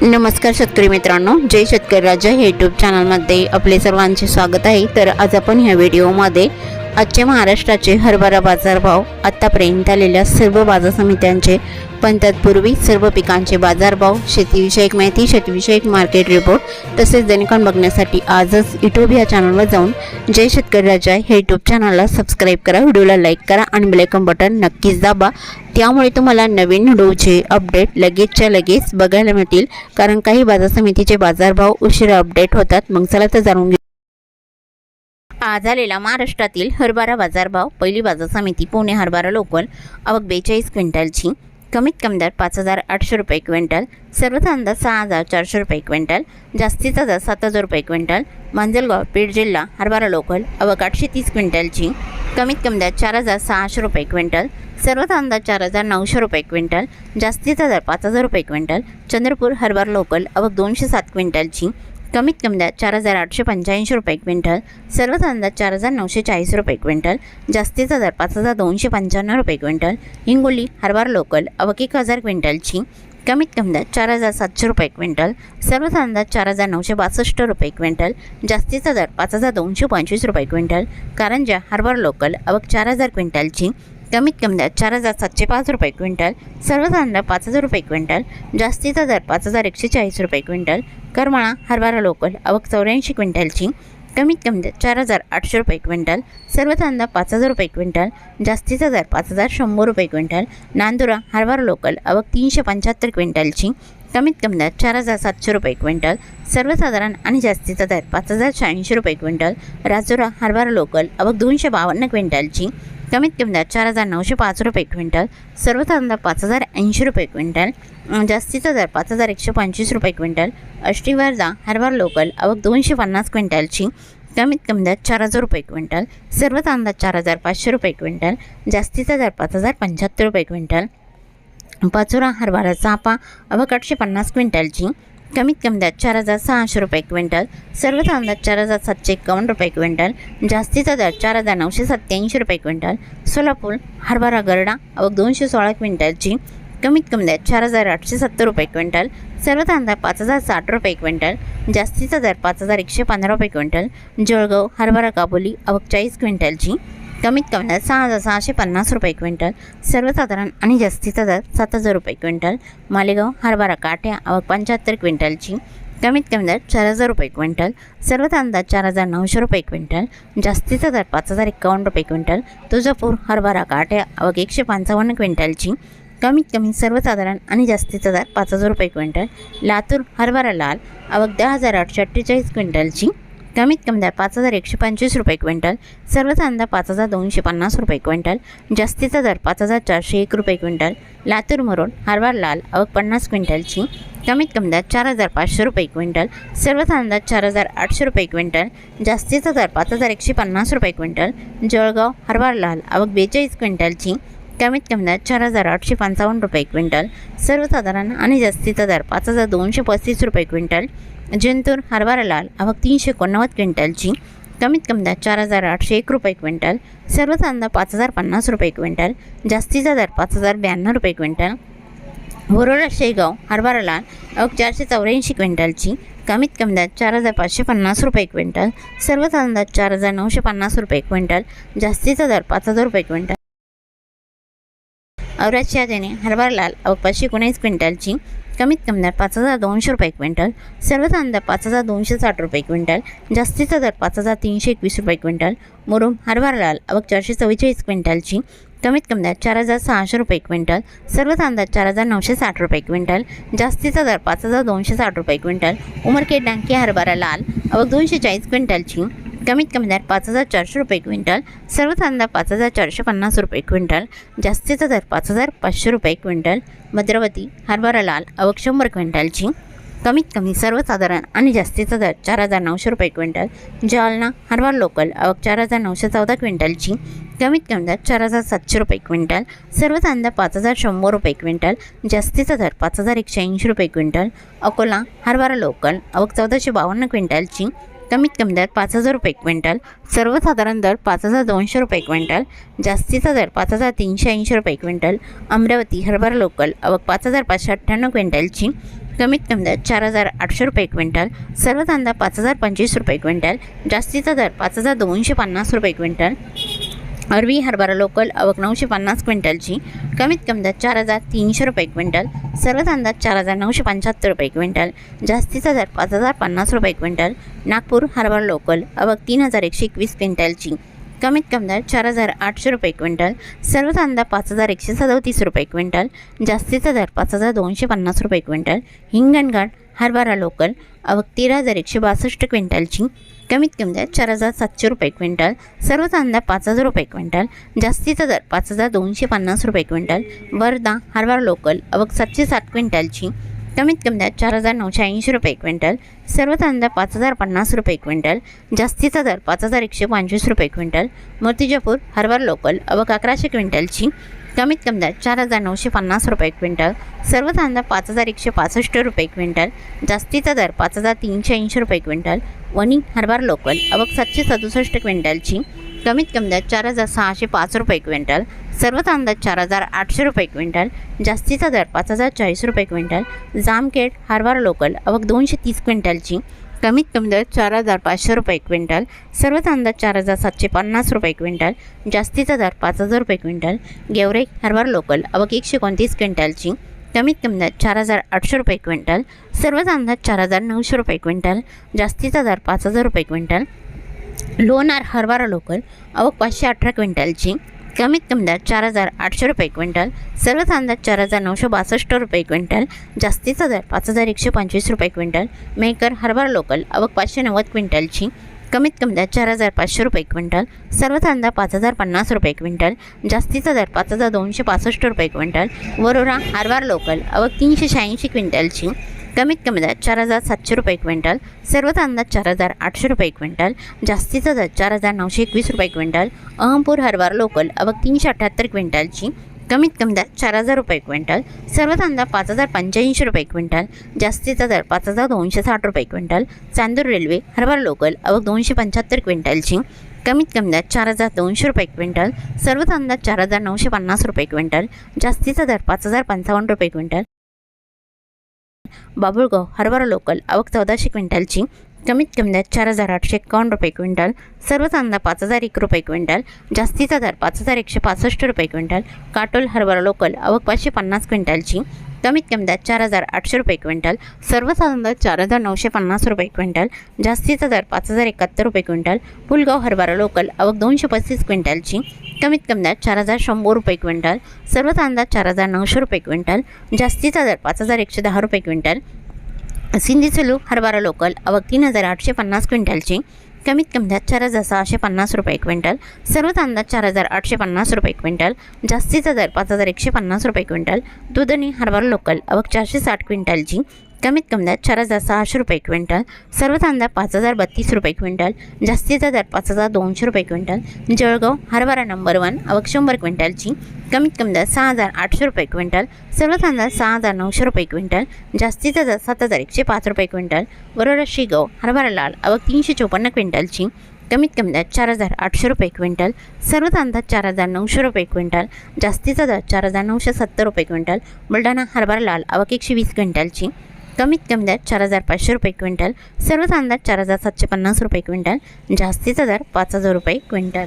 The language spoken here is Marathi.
नमस्कार शेतकरी मित्रांनो, जय शेतकरी राजा हे यूट्यूब चॅनलमध्ये आपले सर्वांचे स्वागत आहे। तर आज आपण ह्या व्हिडिओमध्ये आजचे महाराष्ट्राचे हरभरा बाजारभाव, आतापर्यंत आलेल्या सर्व बाजार समित्यांचे, पण तत्पूर्वी सर्व पिकांचे बाजारभाव, शेतीविषयक माहिती, शेतीविषयक मार्केट रिपोर्ट तसेच दैनिकांन बघण्यासाठी आजच यूट्यूब या चॅनलवर जाऊन जय शेतकरी राजा हे यूट्यूब चॅनलला सबस्क्राईब करा, व्हिडिओला लाईक करा आणि बेल आयकॉन बटन नक्कीच दाबा। त्यामुळे तुम्हाला नवीन व्हिडिओचे अपडेट लगेचच्या लगेच बघायला मिळतील, कारण काही बाजार समितीचे बाजारभाव उशिरा अपडेट होतात। मग चला तर जाणून घेऊ। आज आलेला महाराष्ट्रातील हरभरा बाजारभाव। पहिली बाजार समिती पुणे हरभरा लोकल, आवक 42 क्विंटलची, कमीत कमी दर 5,800 रुपये क्विंटल, सर्वथा अंदाज 6,400 रुपये क्विंटल, जास्तीचा दर 7,000 रुपये क्विंटल। मांजलगाव बीड जिल्हा हरभरा लोकल, आवक 830 क्विंटलची, कमीत कमी दर 4,600 रुपये क्विंटल, सर्वथा अंदाज 4,900 रुपये क्विंटल, जास्तीचा दर 5,000 रुपये क्विंटल। चंद्रपूर हरभरा लोकल, आवक 207 क्विंटलची, कमीत कमी दर 4,885 रुपये क्विंटल, सर्वथा अंदाज 4,940 रुपये क्विंटल, जास्तीचा दर 5,295 रुपये क्विंटल। हिंगोली हरभरा लोकल, आवक 1,000 क्विंटलची, कमीत कमी दर 4,700 रुपये क्विंटल, सर्वथा अंदाज 4,962 रुपये क्विंटल, जास्तीचा दर 5,225 रुपये क्विंटल। कारंजा हरभरा लोकल, आवक 4,000 क्विंटलची, कमीत कमी दर 4,705 रुपये क्विंटल, सर्वथा अंदाज 5,000 रुपये क्विंटल, जास्तीचा दर 5,140 रुपये क्विंटल। करमाळा हरभरा लोकल, आवक 84 क्विंटलची, कमीत कमी दर 4,800 रुपये क्विंटल, सर्वथा अंदाज 5,000 रुपये क्विंटल, जास्तीचा दर 5,100 रुपये क्विंटल। नांदुरा हरभरा लोकल, आवक 375 क्विंटलची, कमीत कमी दर 4,700 रुपये क्विंटल, सर्वसाधारण आणि जास्तीचा दर 5,080 रुपये क्विंटल। राजुरा हरभरा लोकल, आवक 252 क्विंटलची, कमीत कमी दर 4,905 रुपये क्विंटल, सर्वथा अंदाज 5,080 रुपये क्विंटल, जास्तीचा दर 5,125 रुपये क्विंटल। अष्टीवर्धा हरभरा लोकल, आवक 250 क्विंटलची, कमीत कमी दर 4,000 रुपये क्विंटल, सर्वथा अंदाज 4,500 रुपये क्विंटल, जास्तीचा दर 5,075 रुपये क्विंटल। पाचोरा हरभरा चापा, आवक 850 क्विंटलची, कमीत कमी दर 4,600 रुपये क्विंटल, सर्वथा अंदाज 4,751 रुपये क्विंटल, जास्तीचा दर 4,987 रुपये क्विंटल। सोलापूर हरभरा गरडा, आवक 216 क्विंटलची, कमीत कमी दर 4,870 रुपये क्विंटल, सर्वथा अंदाज 5,060 रुपये क्विंटल, जास्तीचा दर 5,115 रुपये क्विंटल। जळगाव हरभरा काबुली, आवक 40 क्विंटलची, कमीत कमी दर 6,650 रुपये क्विंटल, सर्वसाधारण आणि जास्तीचा दर 7,000 रुपये क्विंटल। मालेगाव हरभरा काट्या, आवक 75 क्विंटलची, कमीत कमी दर 4,000 रुपये क्विंटल, सर्वथा अंदाज 4,900 रुपये क्विंटल, जास्तीचा दर 5,051 रुपये क्विंटल। तुळजापूर हरभरा काट्या, आवक 155 क्विंटलची, कमीत कमी सर्वसाधारण आणि जास्तीचा दर 5,000 रुपये क्विंटल। लातूर हरभरा लाल, आवक 10,848 क्विंटलची, कमीत कमी दर 5,125 रुपये क्विंटल, सर्वथा अंदाज 5,250 रुपये क्विंटल, जास्तीचा दर 5,401 रुपये क्विंटल। लातूर मुरुड हरभरा लाल, आवक 50 क्विंटलची, कमीत कमी दर 4,500 रुपये क्विंटल, सर्वथा अंदाज 4,800 रुपये क्विंटल, जास्तीचा दर 5,150 रुपये क्विंटल। जळगाव हरभरा लाल, आवक 42 क्विंटलची, कमीत कमी दर 4,855 रुपये क्विंटल, सर्वसाधारण आणि जास्तीचा दर 5,235 रुपये क्विंटल। जिंतूर हरभरा लाल, आवक 389 क्विंटलची, कमीत कमी दर 4,801 रुपये क्विंटल, सर्वथा अंदाज 5,050 रुपये क्विंटल, जास्तीचा दर 5,092 रुपये क्विंटल। वरोरा शेगाव हरभरा लाल, आवक 484 क्विंटलची, कमीत कमी दर 4,550 रुपये क्विंटल, सर्वथा अंदाज 4,950 रुपये क्विंटल, जास्तीचा दर 5,000 रुपये क्विंटल। औरादच्या देणे हरभरा लाल, आवक 519 क्विंटलची, कमीत कमी दर 5,200 रुपये क्विंटल, सर्वथा अंदाज 5,260 रुपये क्विंटल, जास्तीचा दर 5,321 रुपये क्विंटल। मुरुम हरभरा लाल, आवक 444 क्विंटलची, कमीत कमी दर 4,600 रुपये क्विंटल, सर्वथा अंदाज 4,960 रुपये क्विंटल, जास्तीचा दर 5,260 रुपये क्विंटल। उमरखेड डांकी हरभरा लाल, आवक 240 क्विंटलची, कमीत कमी दर 5,400 रुपये क्विंटल, सर्वथा अंदाज 5,450 रुपये क्विंटल, जास्तीचा दर 5,500 रुपये क्विंटल। भद्रावती हरभरा लाल, आवक 100 क्विंटलची, कमीत कमी सर्वसाधारण आणि जास्तीचा दर 4,900 रुपये क्विंटल। जालना हरभरा लोकल, आवक 4,914 क्विंटलची, कमीत कमी दर 4,700 रुपये क्विंटल, सर्वथा अंदाज 5,100 रुपये क्विंटल, जास्तीचा दर 5,180 रुपये क्विंटल। अकोला हरभरा लोकल, आवक 1,452 क्विंटलची, कमीत कमी दर 5,000 रुपये क्विंटल, सर्वसाधारण दर 5,200 रुपये क्विंटल, जास्तीचा दर 5,380 रुपये क्विंटल। अमरावती हरभरा लोकल, आवक 5,598 क्विंटलची, कमीत कमी दर 4,800 रुपये क्विंटल. सर्व कांदा 5,025 रुपये क्विंटल. जास्तीचा दर 5,250 रुपये क्विंटल. अरवी हरभरा लोकल आवक 950 क्विंटलची. कमीत कमी दर 4,300 रुपये क्विंटल. सर्व कांदा 4,975 रुपये क्विंटल. जास्तीचा दर 5,050 रुपये क्विंटल. नागपूर हरभरा लोकल आवक 3,121 क्विंटलची. कमीत कमी दर 4,800 रुपये क्विंटल. सर्व कांदा 5,137 रुपये क्विंटल. जास्तीचा दर 5,250 रुपये क्विंटल. हिंगणघाट हरभरा लोकल आवक 13,162 क्विंटलची. कमीत कमी दर 4,700 रुपये क्विंटल. सर्व कांदा 5,000 रुपये क्विंटल. जास्तीचा दर 5,250 रुपये क्विंटल. वर्धा हरभरा लोकल आवक 760 क्विंटलची. कमीत कमी दर 4,980 रुपये क्विंटल. सर्व कांदा 5,050 रुपये क्विंटल. जास्तीचा दर 5,125 रुपये क्विंटल. मूर्तिजापूर हरभरा लोकल आवक 1,100 क्विंटलची. कमीत कमी दर 4,950 रुपये क्विंटल. सर्व कांदा 5,165 रुपये क्विंटल. जास्तीचा दर 5,380 रुपये क्विंटल. वणी हरभरा लोकल आवक 767 क्विंटलची. कमीत कमी दर 4,605 रुपये क्विंटल. सर्व कांदा 4,800 रुपये क्विंटल. जास्तीचा दर 5,040 रुपये क्विंटल. जामखेड हरभरा लोकल आवक 230 क्विंटलची. कमीत कमी दर 4,500 रुपये क्विंटल. सर्व कांदा 4,750 रुपये क्विंटल. जास्तीचा दर 5,000 रुपये क्विंटल. गेवरे हरभरा लोकल आवक 129 क्विंटलची. कमीत कमी दर 4,800 रुपये क्विंटल. सर्व कांदा 4,900 रुपये क्विंटल. जास्तीचा दर 5,000 रुपये क्विंटल. लोणार हरभरा लोकल आवक 518 क्विंटलची. कमीत कमी दर 4,800 रुपये क्विंटल. सर्व कांदा 4,962 रुपये क्विंटल. जास्तीचा दर 5,125 रुपये क्विंटल. मेकर हरभरा लोकल आवक 590 क्विंटलची. कमीत कमी दर 4,500 रुपये क्विंटल. सर्व कांदा 5,050 रुपये क्विंटल. जास्तीचा दर 5,265 रुपये क्विंटल. वरोरा हरभरा लोकल आवक 386 क्विंटलची. कमीत कमी दर 4,700 रुपये क्विंटल. सर्व कांदा 4,800 रुपये क्विंटल. जास्तीचा दर 4,921 रुपये क्विंटल. अहमपूर हरभरा लोकल आवक 378 क्विंटलची. कमीत कमी दर 4,000 रुपये क्विंटल. सर्व कांदा 5,085 रुपये क्विंटल. जास्तीचा दर 5,260 रुपये क्विंटल. चांदूर रेल्वे हरभरा लोकल आवक 275 क्विंटलची. कमीत कमी दर 4,200 रुपये क्विंटल. सर्व कांदा 4,950 रुपये क्विंटल. जास्तीचा दर 5,055 रुपये क्विंटल. बाबुळगाव हरभरा लोकल आवक 1,400 क्विंटलची. कमीत कमी दर 4,851 रुपये क्विंटल. सर्व कांदा 5,001 रुपये क्विंटल. जास्तीचा दर 5,165 रुपये क्विंटल. काटोल हरभरा लोकल आवक 550 क्विंटलची. कमीत कमी दर 4,800 रुपये क्विंटल. सर्व कांदा 4,950 रुपये क्विंटल. जास्तीचा दर 5,071 रुपये क्विंटल. पुलगाव हरभरा लोकल आवक 235 क्विंटलची. कमीत कमी दर 4,100 रुपये क्विंटल. सर्व कांदा 4,900 रुपये क्विंटल. जास्तीचा दर 5,110 रुपये क्विंटल. सिंधी सुलूक हरभरा लोकल आवक 3,850 क्विंटलची. कमीत कमी दर 4,650 रुपये क्विंटल. सर्व कांदा 4,850 रुपये क्विंटल. जास्तीचा दर 5,150 रुपये क्विंटल. दुधनी हरभरा लोकल आवक 460 क्विंटलची. कमीत कमी दर 4,600 रुपये क्विंटल. सर्व कांदा 5,032 रुपये क्विंटल. जास्तीचा दर 5,200 रुपये क्विंटल. जळगाव हरभरा नंबर 1 आवक 100 क्विंटलची. कमीत कमी दर 6,800 रुपये क्विंटल. सर्व कांदा 6,900 रुपये क्विंटल. जास्तीचा दर 7,105 रुपये क्विंटल. वरोरा शिगाव हरभरा लाल आवक 354 क्विंटलची. कमीत कमी दर 4,800 रुपये क्विंटल. सर्व कांदा 4,900 रुपये क्विंटल. जास्तीचा दर 4,970 रुपये क्विंटल. बुलढाणा हरभरा लाल आवक 120 क्विंटलची. कमीत कमी दर 4,500 रुपये क्विंटल. सर्व कांदा 4,750 रुपये क्विंटल. जास्तीचा दर 5,000 रुपये क्विंटल.